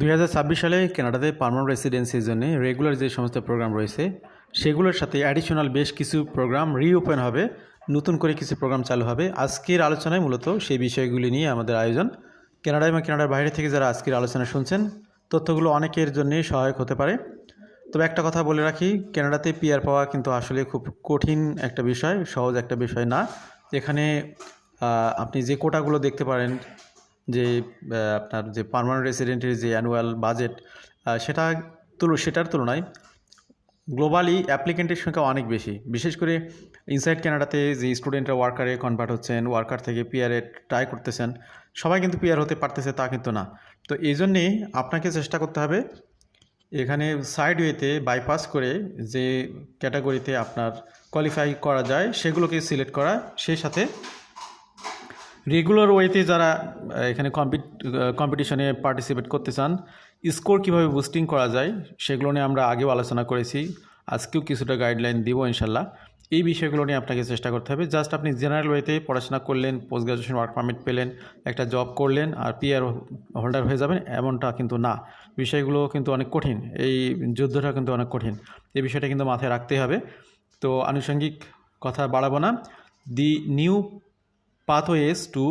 2026 সালে কানাডাতে পার্মানেন্ট রেসিডেন্সির জন্য রেগুলার যে সমস্ত প্রোগ্রাম রয়েছে সেগুলোর সাথে অ্যাডিশনাল বেশ কিছু প্রোগ্রাম রিওপেন হবে, নতুন করে কিছু প্রোগ্রাম চালু হবে। আজকের আলোচনায় মূলত সেই বিষয়গুলি নিয়ে আমাদের আয়োজন। কানাডা এবং কানাডার বাইরে থেকে যারা আজকের আলোচনা শুনছেন, তথ্যগুলো অনেকের জন্যই সহায়ক হতে পারে। তবে একটা কথা বলে রাখি, কানাডাতে পিআর পাওয়া কিন্তু আসলে খুব কঠিন একটা বিষয়, সহজ একটা বিষয় না। এখানে আপনি যে কোটাগুলো দেখতে পারেন, যে আপনার যে পার্মানেন্ট রেসিডেন্টের যে অ্যানুয়াল বাজেট, সেটার তুলনায় গ্লোবালি অ্যাপ্লিকেন্টের সংখ্যা অনেক বেশি। বিশেষ করে ইনসাইড কানাডাতে যে স্টুডেন্টরা ওয়ার্কারে কনভার্ট হচ্ছেন, ওয়ার্কার থেকে পিআরে ট্রাই করতেছেন, সবাই কিন্তু পিআর হতে পারতেছে তা কিন্তু না। তো এই জন্যেই আপনাকে চেষ্টা করতে হবে এখানে সাইড ওয়েতে বাইপাস করে যে ক্যাটাগরিতে আপনার কোয়ালিফাই করা যায় সেগুলোকে সিলেক্ট করা, সেই সাথে রেগুলার ওয়েতে যারা এখানে কম্পিটিশনে পার্টিসিপেট করতে চান, স্কোর কীভাবে বুস্টিং করা যায় সেগুলো নিয়ে আমরা আগেও আলোচনা করেছি, আজকেও কিছুটা গাইডলাইন দিব ইনশাল্লাহ। এই বিষয়গুলো নিয়ে আপনাকে চেষ্টা করতে হবে। জাস্ট আপনি জেনারেল ওয়েতে পড়াশোনা করলেন, পোস্ট গ্রাজুয়েশন ওয়ার্ক পারমিট পেলেন, একটা জব করলেন আর পিআর হোল্ডার হয়ে যাবেন, এমনটা কিন্তু না। বিষয়গুলো কিন্তু অনেক কঠিন, এই যুদ্ধটা কিন্তু অনেক কঠিন, এই বিষয়টা কিন্তু মাথায় রাখতেই হবে। তো আনুষঙ্গিক কথা বাড়াবো না। দি new pathways to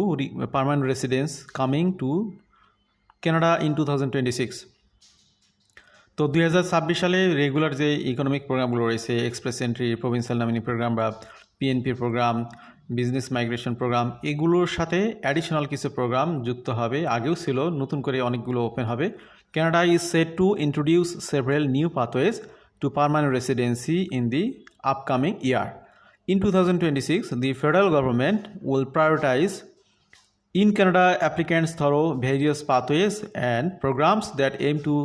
permanent residence coming to Canada in 2026। তো 2026 সালে রেগুলার যে ইকোনমিক প্রোগ্রামগুলো রয়েছে, express entry, provincial nominee program বা পিএনপির প্রোগ্রাম, বিজনেস মাইগ্রেশন প্রোগ্রাম, এগুলোর সাথে অ্যাডিশনাল কিছু প্রোগ্রাম যুক্ত হবে। আগেও ছিল, নতুন করে অনেকগুলো ওপেন হবে। Canada is set to introduce several new pathways to permanent residency in the upcoming year. In 2026, the federal government will prioritize in Canada applicants through various pathways and programs that aim to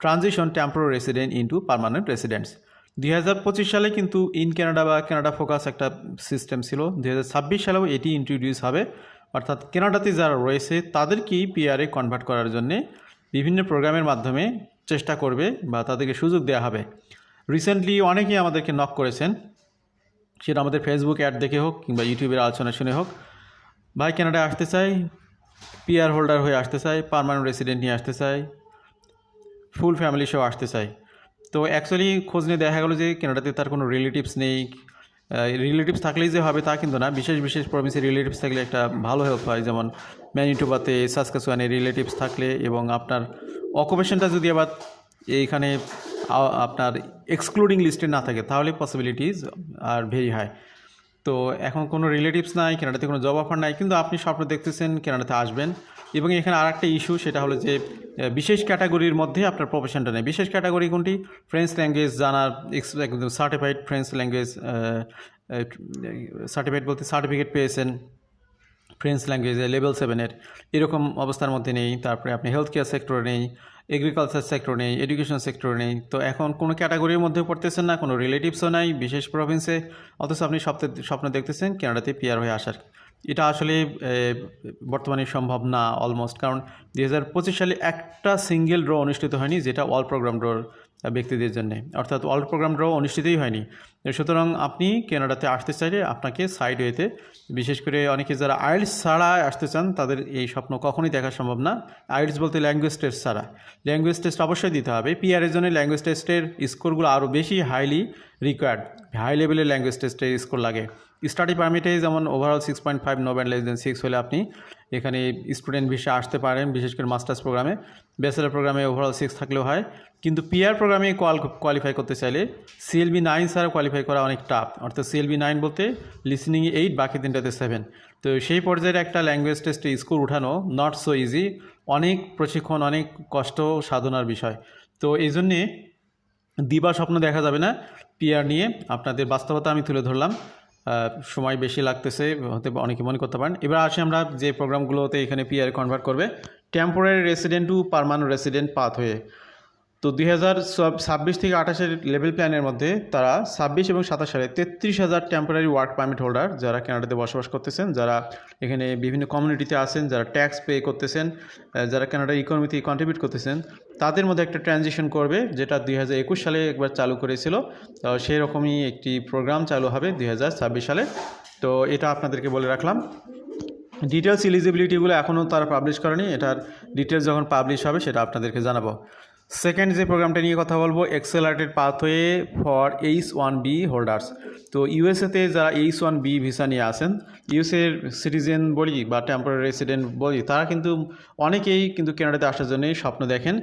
transition temporary resident into permanent residents। 2025 সালে কিন্তু in Canada বা Canada focus একটা system ছিল। 2026 সালেও এটি introduce হবে, অর্থাৎ কানাডাতে যারা রয়েছে তাদেরকেই পিআরে কনভার্ট করার জন্যে বিভিন্ন প্রোগ্রামের মাধ্যমে চেষ্টা করবে বা তাদেরকে সুযোগ দেওয়া হবে। রিসেন্টলি অনেকেই আমাদেরকে নক করেছেন, সেটা আমাদের ফেসবুক অ্যাড দেখে হোক কিংবা ইউটিউবের আলোচনা শুনে হোক, ভাই কানাডায় আসতে চাই, পিআর হোল্ডার হয়ে আসতে চাই, পার্মানেন্ট রেসিডেন্ট নিয়ে আসতে চাই, ফুল ফ্যামিলি সহ আসতে চাই। তো অ্যাকচুয়ালি খোঁজ নিয়ে দেখা গেলো যে কানাডাতে তার কোনো রিলেটিভস নেই। রিলেটিভস থাকলেই যে হবে তা কিন্তু না, বিশেষ বিশেষ প্রভিন্সে রিলেটিভস থাকলে একটা ভালো হেল্প হয়। যেমন ম্যানিটোবাতে, সাসকাচুয়ানে রিলেটিভস থাকলে এবং আপনার অকুপেশনটা যদি আবার এইখানে আপনার এক্সক্লুডিং লিস্টে না থাকে, তাহলে পসিবিলিটিস আর ভেরি হাই। তো এখন কোনো রিলেটিভস নাই, কানাডাতে কোনো জব অফার নাই, কিন্তু আপনি স্বপ্ন দেখতেছেন কানাডাতে আসবেন। এবং এখানে আর একটা ইস্যু, সেটা হলো যে বিশেষ ক্যাটাগরির মধ্যে আপনার প্রফেশনটা নেই। বিশেষ ক্যাটাগরি কোনটি? ফ্রেঞ্চ ল্যাঙ্গুয়েজ জানার, সার্টিফাইড ফ্রেঞ্চ ল্যাঙ্গুয়েজ সার্টিফাইড বলতে সার্টিফিকেট পেয়েছেন ফ্রেঞ্চ ল্যাঙ্গুয়েজে লেভেল 7-এর, এরকম অবস্থার মধ্যে নেই। তারপরে আপনি হেলথ কেয়ার সেক্টরে নেই, এগ্রিকালচার সেক্টর নেই, এডুকেশন সেক্টর নেই। তো এখন কোনো ক্যাটাগরির মধ্যে পড়তেছেন না, কোনো রিলেটিভসও নাই বিশেষ প্রভিন্সে, অথচ আপনি স্বপ্ন দেখতেছেন কানাডাতে পিআর হয়ে আসার। এটা আসলে বর্তমানে সম্ভব না অলমোস্ট, কারণ 2025 সালে একটা সিঙ্গেল ড্র অনুষ্ঠিত হয়নি, যেটা অল প্রোগ্রাম ড্রর ব্যক্তিদের জন্য, অর্থাৎ অল প্রোগ্রাম ড্র অনুষ্ঠিতই হয়নি। সুতরাং আপনি কানাডাতে আসতে চাইলে আপনাকে সাইড ওয়েতে, বিশেষ করে অনেকে যারা আইএলটিএস ছাড়া আসতে চান, তাদের এই স্বপ্ন কখনোই দেখা সম্ভব না। আইএলটিএস বলতে ল্যাঙ্গুয়েজ টেস্ট ছাড়া, ল্যাঙ্গুয়েজ টেস্ট অবশ্যই দিতে হবে। পিআরের জন্য ল্যাঙ্গুয়েজ টেস্টের স্কোরগুলো আরও বেশি হাইলি রিকোয়ার্ড, হাই লেভেলের ল্যাঙ্গুয়েজ টেস্টের স্কোর লাগে। স্টাডি পারমিটে যেমন overall 6.5, no band less than 6 হলে আপনি এখানে স্টুডেন্ট ভিসা আসতে পারেন, বিশেষ করে মাস্টার্স প্রোগ্রামে। ব্যাচেলার প্রোগ্রামে ওভারঅল 6 থাকলেও হয়, কিন্তু পিআর প্রোগ্রামে কোয়ালিফাই করতে চাইলে CLB 9 ছাড়া কোয়ালিফাই করা অনেক টাফ। অর্থাৎ CLB 9 বলতে লিসনিংয়ে 8, বাকি তিনটাতে 7। তো সেই পর্যায়ের একটা ল্যাঙ্গুয়েজ টেস্টে স্কোর উঠানো নট সো ইজি, অনেক প্রশিক্ষণ, অনেক কষ্ট সাধনার বিষয়। তো এই জন্যে দিবা স্বপ্ন দেখা যাবে না পিআর নিয়ে। আপনাদের বাস্তবতা আমি তুলে ধরলাম, সময় বেশি লাগতেছে হতে অনেকে মনে করতে পারেন। এবার আসি আমরা যে প্রোগ্রামগুলোতে এখানে পিআর কনভার্ট করবে, temporary resident to permanent resident pathway. তো 2026 থেকে 28-এর লেভেল প্ল্যানের মধ্যে তারা 26 এবং 27 সালে 33,000 টেম্পোরারি ওয়ার্ক পারমিট হোল্ডার যারা কানাডাতে বসবাস করতেছেন, যারা এখানে বিভিন্ন কমিউনিটিতে আছেন, যারা ট্যাক্স পে করতেছেন, যারা কানাডার ইকোনমিতে কন্ট্রিবিউট করতেছেন, তাদের মধ্যে একটা ট্রানজিশন করবে, যেটা 2021 সালে একবার চালু করেছিল। সেই রকমই একটি প্রোগ্রাম চালু হবে 2026 সালে। তো এটা আপনাদেরকে বলে রাখলাম। ডিটেলস এলিজিবিলিটিগুলো এখনও তারা পাবলিশ করেনি, এটার ডিটেলস যখন পাবলিশ হবে সেটা আপনাদেরকে জানাবো। সেকেন্ড যে প্রোগ্রামটা নিয়ে কথা বলবো, এক্সেলারেটেড পাথওয়ে ফর H1B হোল্ডার্স। তো ইউএসএতে যারা H1B ভিসা নিয়ে আসেন, ইউএসএর সিটিজেন বলি বা টেম্পোরারি রেসিডেন্ট বলি, তারা কিন্তু অনেকেই কিন্তু কানাডাতে আসার জন্যই স্বপ্ন দেখেন।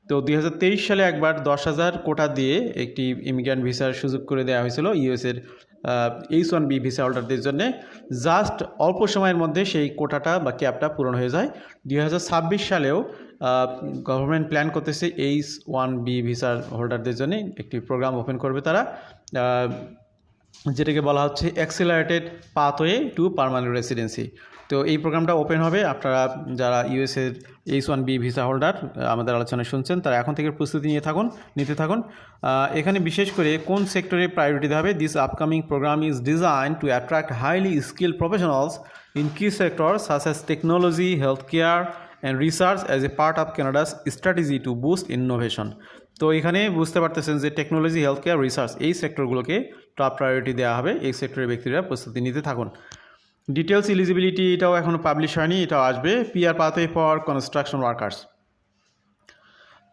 তো 2023 সালে একবার 10,000 কোটা দিয়ে একটি ইমিগ্রেন্ট ভিসার সুযোগ করে দেওয়া হয়েছিল ইউএসএর H1B ভিসা হোল্ডারদের জন্য। জাস্ট অল্প সময়ের মধ্যে সেই কোটাটা বা ক্যাপটা পূরণ হয়ে যায়। 2026 সালেও গভর্নমেন্ট প্ল্যান করতেছে H1B ভিসার হোল্ডারদের জন্য একটি প্রোগ্রাম ওপেন করবে তারা, যেটাকে বলা হচ্ছে accelerated pathway to permanent residency. তো এই প্রোগ্রামটা ওপেন হবে। আপনারা যারা ইউএসএর H1B ভিসা হোল্ডার আমাদের আলোচনা শুনছেন, তারা এখন থেকে প্রস্তুতি নিতে থাকুন। এখানে বিশেষ করে কোন সেক্টরে প্রায়োরিটি দেওয়া হবে? This upcoming programme is design to attract highly skilled professionals in key sector such as technology, health care and research as a part of Canada's strategy to boost innovation. তো এখানে বুঝতে পারতেছেন যে টেকনোলজি, হেলথ কেয়ার, রিসার্চ এই সেক্টরগুলোকে top priority দেওয়া হবে। এই সেক্টরের ব্যক্তিরা প্রস্তুতি নিতে থাকুন। ডিটেলস এলিজিবিলিটি এটাও এখনও পাবলিশ হয়নি, এটাও আসবে। PR pathway for construction workers.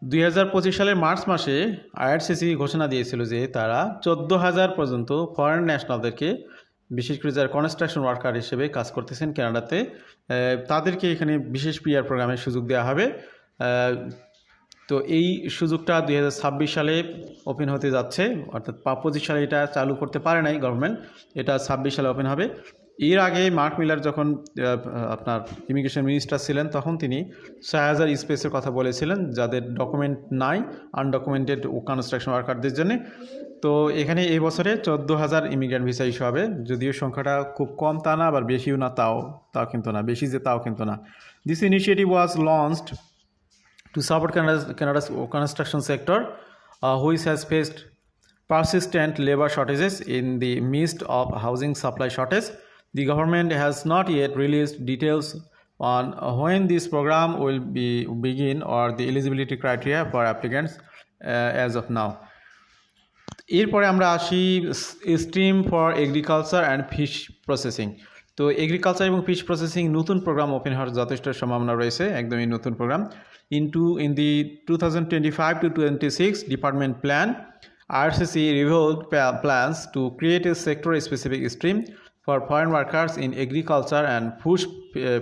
2025 সালের মার্চ মাসে আইআরসিসি ঘোষণা দিয়েছিল যে তারা 14,000 পর্যন্ত ফরেন ন্যাশনালদেরকে, বিশেষ করে যারা কনস্ট্রাকশন ওয়ার্কার হিসেবে কাজ করতেছেন কানাডাতে, তাদেরকে এখানে বিশেষ পিআর প্রোগ্রামের সুযোগ দেওয়া হবে। তো এই সুযোগটা 2026 সালে ওপেন হতে যাচ্ছে, অর্থাৎ 25 সালে এটা চালু করতে পারে নাই গভর্নমেন্ট, এটা 26 সালে ওপেন হবে। এর আগে মার্ক মিলার যখন আপনার ইমিগ্রেশন মিনিস্টার ছিলেন, তখন তিনি 6,000 স্পেসের কথা বলেছিলেন যাদের ডকুমেন্ট নাই, আনডকুমেন্টেড কনস্ট্রাকশন ওয়ার্কারদের জন্য। তো এখানে এই বছরে 14,000 ইমিগ্রেন্ট ভিসা ইস্যু হবে। যদিও সংখ্যাটা খুব কম তা না, আবার বেশিও না তাও কিন্তু না, বেশি যে তাও কিন্তু না। This initiative was launched to support Canada's construction sector, which has faced persistent labor shortages in the midst of housing supply shortage. The government has not yet released details on when this program will begin or the eligibility criteria for applicants as of now. এরপরে আমরা আসি stream for agriculture and fish processing. তো agriculture এবং fish processing নতুন programme open হওয়ার যথেষ্ট সম্ভাবনা রয়েছে, একদমই নতুন programme. in the 2025 to 26 department plan, IRCC revealed plans to create a sector-specific stream for foreign workers in agriculture and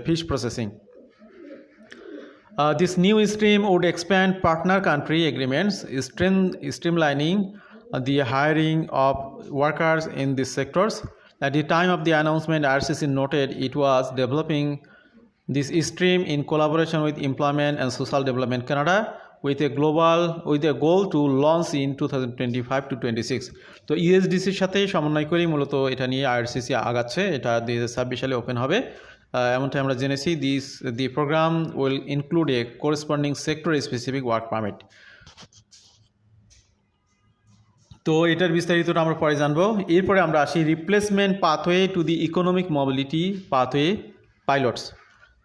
fish processing. This new stream would expand partner country agreements, streamlining the hiring of workers in these sectors. At the time of the announcement, IRCC noted it was developing this stream in collaboration with Employment and Social Development Canada with a goal to launch in 2025 to 26. তো ইউএসডিসির সাথে সমন্বয় করেই মূলত এটা নিয়ে IRCC আগাচ্ছে। এটা 2026 সালে ওপেন হবে এমনটা আমরা জেনেছি। The programme will include a corresponding sector specific work permit. তো এটার বিস্তারিতটা আমরা পরে জানবো। এরপরে আমরা আসি replacement pathway to the economic mobility pathway pilots.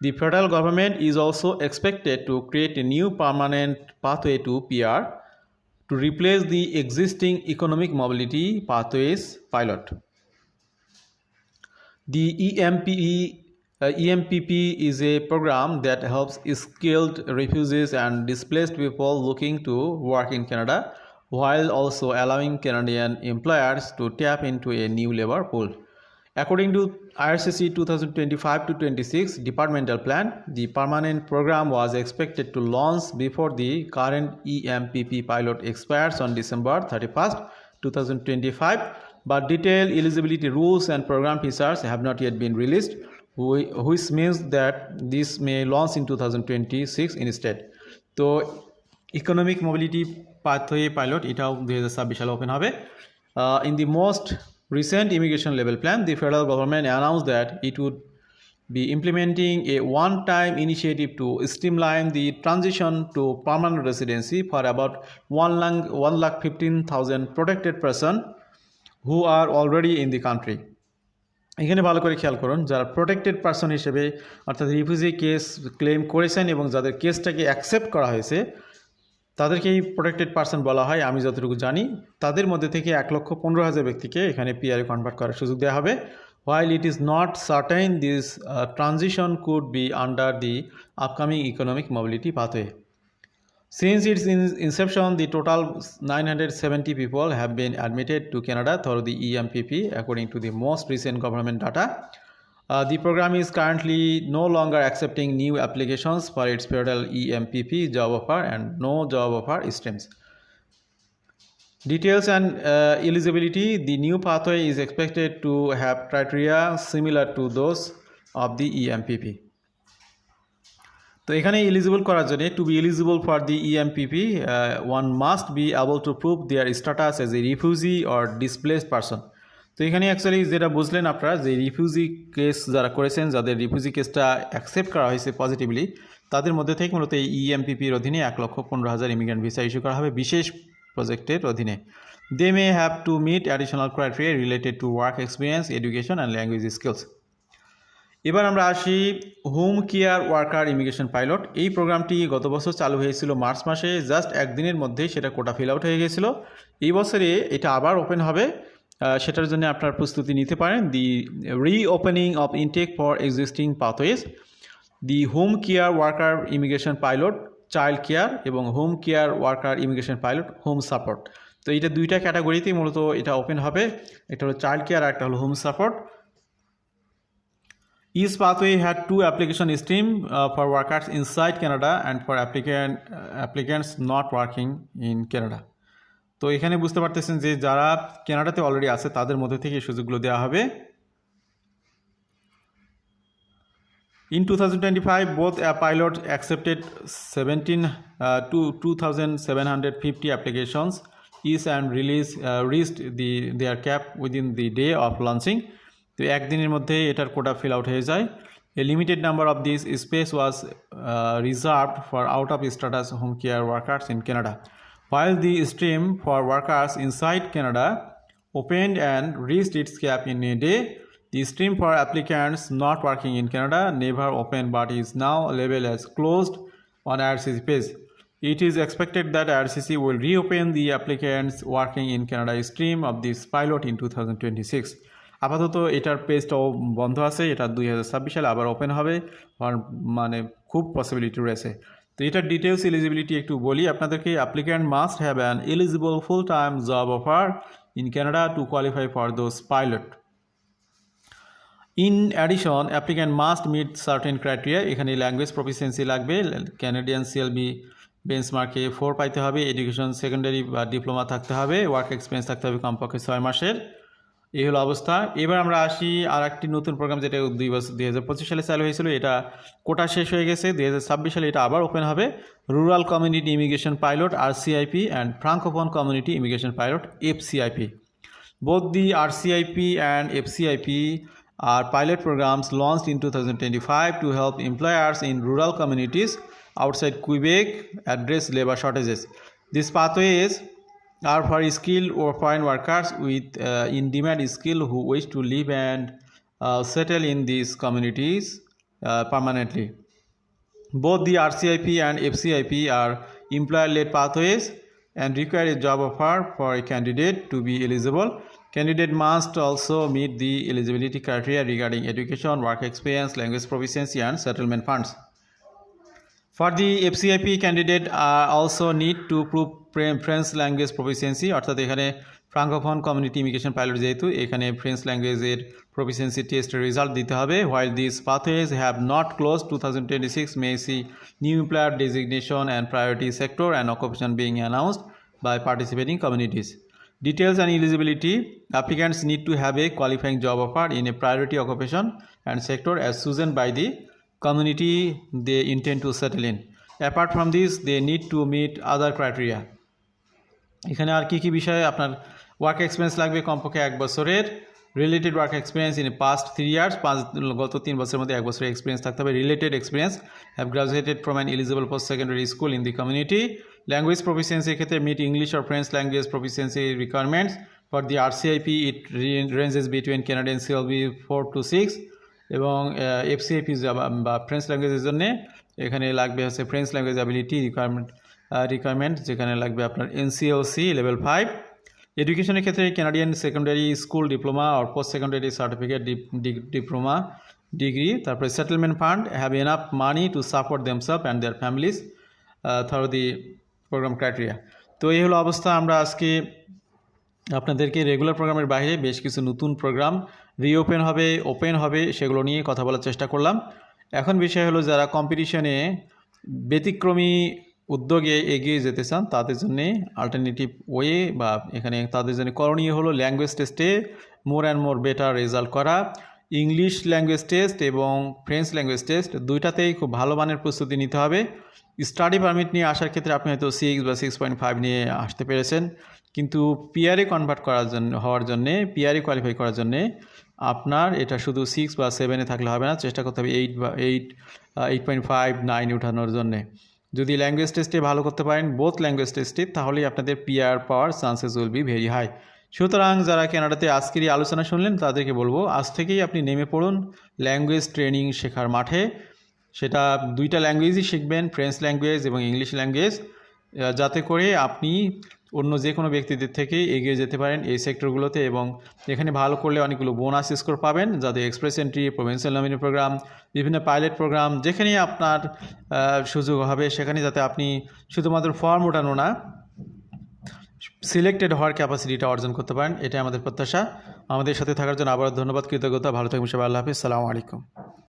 The federal government is also expected to create a new permanent pathway to PR to replace the existing economic mobility pathways pilot. The EMPP is a program that helps skilled refugees and displaced people looking to work in Canada, while also allowing Canadian employers to tap into a new labor pool. According to IRCC 2025 to 26 departmental plan, the permanent program was expected to launch before the current EMPP pilot expires on December 31st, 2025, but detailed eligibility rules and program features have not yet been released, which means that this may launch in 2026 instead. তো economic mobility pathway pilot এটাও 2026 সালে open হবে। In the most recent immigration level plan, the federal government announced that it would be implementing a one-time initiative to streamline the transition to permanent residency for about 1,15,000 protected persons who are already in the country. এখানে ভালো করে খেয়াল করুন, যারা protected person হিসেবে অর্থাৎ refugee case claim করেছেন এবং যাদের কেসটাকে অ্যাকসেপ্ট করা হয়েছে তাদেরকেই প্রোটেক্টেড পারসন বলা হয়। আমি যতটুকু জানি তাদের মধ্যে থেকে 1,15,000 ব্যক্তিকে এখানে পিআরে কনভার্ট করার সুযোগ দেওয়া হবে। While it is not certain, this transition could be under the upcoming economic mobility pathway. Since its inception, the total 970 people have been admitted to Canada through the EMPP, according to the most recent government data. The program is currently no longer accepting new applications for its federal EMPP job offer and no job offer streams. Details and eligibility. The new pathway is expected to have criteria similar to those of the EMPP. তো এখানে eligible করার জন্য to be eligible for the EMPP one must be able to prove their status as a refugee or displaced person. তো এখানে actually যেটা বুঝলেন আপনারা যে রিফিউজি কেস যারা করেছেন, যাদের রিফিউজি কেসটা অ্যাকসেপ্ট করা হয়েছে পজিটিভলি, তাদের মধ্যে থেকে মূলত এই ইএমপিপির অধীনে 1,15,000 ইমিগ্রেন্ট ভিসা ইস্যু করা হবে বিশেষ প্রজেক্টের অধীনে। They may have to meet additional criteria related to work experience, education and language skills. এবার আমরা আসি home care worker immigration pilot. এই প্রোগ্রামটি গত বছর চালু হয়েছিল মার্চ মাসে, জাস্ট একদিনের মধ্যেই সেটা কোটা ফিল আউট হয়ে গিয়েছিল। এই বছরে এটা আবার ওপেন হবে, সেটার জন্য আপনার প্রস্তুতি নিতে পারেন। The reopening of intake for existing pathways, the home care worker immigration pilot child care এবং home care worker immigration pilot home support. তো এটা দুইটা ক্যাটাগরিতেই মূলত এটা ওপেন হবে, একটা হলো চাইল্ড কেয়ার আর একটা হলো home support. Each pathway had two application streams for workers inside Canada and for applicants not working in Canada. তো এখানে বুঝতে পারতেছেন যে যারা কানাডাতে অলরেডি আছে তাদের মধ্যে থেকে এই সুযোগগুলো দেওয়া হবে। In 2025, both pilots accepted 2,750 applications each and reached their cap within the day of launching. তো একদিনের মধ্যে এটার কোটা ফিল আউট হয়ে যায়। A limited number of this space was reserved for out of status home care workers in Canada. While the stream for workers inside Canada opened and reached its cap in a day, the stream for applicants not working in Canada never opened but is now labeled as closed on IRCC page. It is expected that IRCC will reopen the applicants working in Canada stream of this pilot in 2026. আপাতত এটার পেজটাও বন্ধ আছে, এটা 2026 সালে আবার open হবে, মানে খুব পসিবিলিটি রয়েছে। তো এটার ডিটেলস এলিজিবিলিটি একটু বলি আপনাদেরকে। Applicant must have an eligible full time job offer in Canada to qualify for those pilot. In addition applicant must meet certain criteria. এখানে ল্যাঙ্গুয়েজ প্রফিসিয়েন্সি লাগবে, ক্যানাডিয়ান সিএলবি বেঞ্চমার্কে 4 পাইতে হবে, এডুকেশন সেকেন্ডারি বা diploma থাকতে হবে, ওয়ার্ক এক্সপিরিয়েন্স থাকতে হবে কমপক্ষে 6 মাসের। এই হলো অবস্থা। এবার আমরা আসি আর একটি নতুন প্রোগ্রাম যেটা 2025 সালে চালু হয়েছিল, এটা কোটা শেষ হয়ে গেছে। 2026 সালে এটা আবার ওপেন হবে। Rural community immigration pilot RCIP and Francophone community immigration pilot FCIP. Both the RCIP and FCIP are pilot programs launched in 2025 to help employers in rural communities outside Quebec address labor shortages. These pathways are for skilled or foreign workers with in-demand skill who wish to live and settle in these communities permanently. Both the RCIP and FCIP are employer-led pathways and require a job offer for a candidate to be eligible. Candidate must also meet the eligibility criteria regarding education, work experience, language proficiency, and settlement funds. For the FCIP candidate also need to prove French language proficiency, অর্থাৎ এখানে Francophone community immigration pilot যেহেতু এখানে French ল্যাঙ্গুয়েজের proficiency টেস্টের result দিতে হবে। While these pathways have not closed, 2026 may see new employer designation and priority sector and occupation being announced by participating communities. Details and eligibility. Applicants need to have a qualifying job offer in a priority occupation and sector as chosen by the community they intend to settle in. Apart from this, they need to meet other criteria. এখানে আর কি বিষয়ে আপনার work experience লাগবে কমপক্ষে 1 বছরের, related work experience in past 3 years, গত 3 বছরের মধ্যে 1 বছরের এক্সপিরিয়েন্স থাকতে হবে, related experience, have graduated from an eligible post secondary school in the community. Language প্রফিসিয়েন্সির ক্ষেত্রে meet English or French language proficiency requirements. For the RCIP it ranges between Canadian CLB 4 to 6 এবং FCIP বা French ল্যাঙ্গুয়েজের জন্য এখানে লাগবে হচ্ছে French language ability requirement যেখানে লাগবে আপনার NCLC লেভেল 5। এডুকেশনের ক্ষেত্রে Canadian secondary school diploma or post secondary certificate diploma degree, তারপরে settlement fund have enough money to support themselves and their families through the programme criteria. তো এই হলো অবস্থা। আমরা আজকে আপনাদেরকে রেগুলার প্রোগ্রামের বাইরে বেশ কিছু নতুন প্রোগ্রাম ওপেন হবে সেগুলো নিয়ে কথা বলার চেষ্টা করলাম। এখন বিষয় হলো যারা কম্পিটিশনে ব্যতিক্রমী উদ্যোগে এগিয়ে যেতে চান তাদের জন্যে অল্টারনেটিভ ওয়ে বা এখানে তাদের জন্য করণীয় হলো ল্যাঙ্গুয়েজ টেস্টে more and more better result করা। ইংলিশ ল্যাঙ্গুয়েজ টেস্ট এবং ফ্রেঞ্চ ল্যাঙ্গুয়েজ টেস্ট দুইটাতেই খুব ভালো মানের প্রস্তুতি নিতে হবে। স্টাডি পারমিট নিয়ে আসার ক্ষেত্রে আপনি হয়তো 6 বা 6.5 নিয়ে আসতে পেরেছেন, কিন্তু পিআরএ কনভার্ট হওয়ার জন্যে পিআরএ কোয়ালিফাই করার জন্যে আপনার এটা শুধু 6 বা 7-এ থাকলে হবে না, চেষ্টা করতে হবে 8.5 9 উঠানোর জন্যে। যদি ল্যাঙ্গুয়েজ টেস্টে ভালো করতে পারেন বোথ ল্যাঙ্গুয়েজ টেস্টে, তাহলেই আপনাদের পিআর পাওয়ার chances will be very high. সুতরাং যারা কানাডাতে আজকের এই আলোচনা শুনলেন তাদেরকে বলবো আজ থেকেই আপনি নেমে পড়ুন ল্যাঙ্গুয়েজ ট্রেনিং শেখার মাঠে। সেটা দুইটা ল্যাঙ্গুয়েজই শিখবেন, ফ্রেঞ্চ ল্যাঙ্গুয়েজ এবং ইংলিশ ল্যাঙ্গুয়েজ, যাতে করে আপনি অন্য যে কোনো ব্যক্তিদের থেকে এগিয়ে যেতে পারেন এই সেক্টরগুলোতে। এবং এখানে ভালো করলে অনেকগুলো বোনাস স্কোর পাবেন, যাতে express entry, provincial nominee program, বিভিন্ন পাইলট প্রোগ্রাম, যেখানেই আপনার সুযোগ হবে সেখানে যাতে আপনি শুধুমাত্র ফর্ম ওঠানো না, সিলেক্টেড হওয়ার ক্যাপাসিটিটা অর্জন করতে পারেন, এটাই আমাদের প্রত্যাশা। আমাদের সাথে থাকার জন্য আবারও ধন্যবাদ, কৃতজ্ঞতা। ভালো থাকবেন সবাই। আল্লাহ হাফিজ। সালামু আলাইকুম।